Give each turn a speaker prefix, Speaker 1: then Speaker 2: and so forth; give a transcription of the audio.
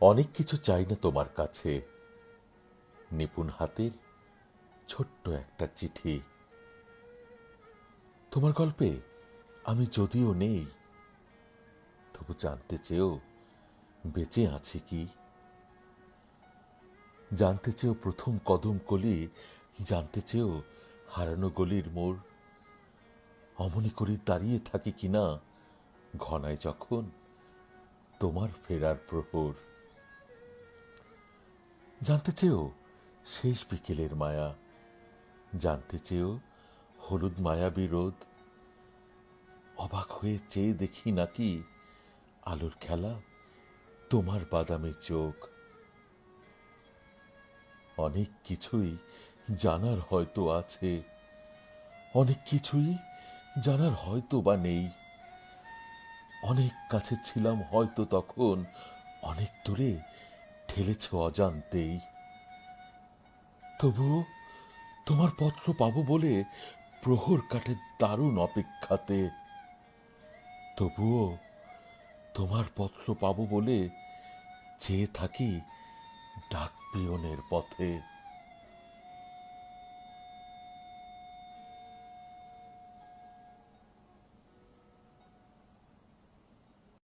Speaker 1: অনেক কিছু চাই না তোমার কাছে, নিপুণ হাতের ছোট্ট একটা চিঠি। তোমার গল্পে আমি যদিও নেই, তবু জানতে চেয়েও বেঁচে আছি কি। জানতে চেয়েও প্রথম কদম কলি, জানতে চেয়েও হারানো গলির মোড়। অমনি করে দাঁড়িয়ে থাকি কিনা ঘনায় যখন তোমার ফেরার প্রহর। জানতে চেয়েও শেষ বিকেলের মায়া, জানতে চেয়েও হলুদ মায়াবী রোদ। অবাক হয়ে চেয়ে দেখি নাকি আলোর খেলা তোমার বাদামি চোখ। অনেক কিছুই জানার হয়তো আছে, অনেক কিছুই জানার হয়তো বা নেই। অনেক কাছে ছিলাম হয়তো তখন, অনেক দূরে ঠেলেছ অজান্তেই। তবুও তোমার পত্র পাবো বলে প্রহর কাটে দারুণ অপেক্ষাতে। তবুও তোমার পত্র পাবো বলে চেয়ে থাকি ডাক পিয়নের পথে।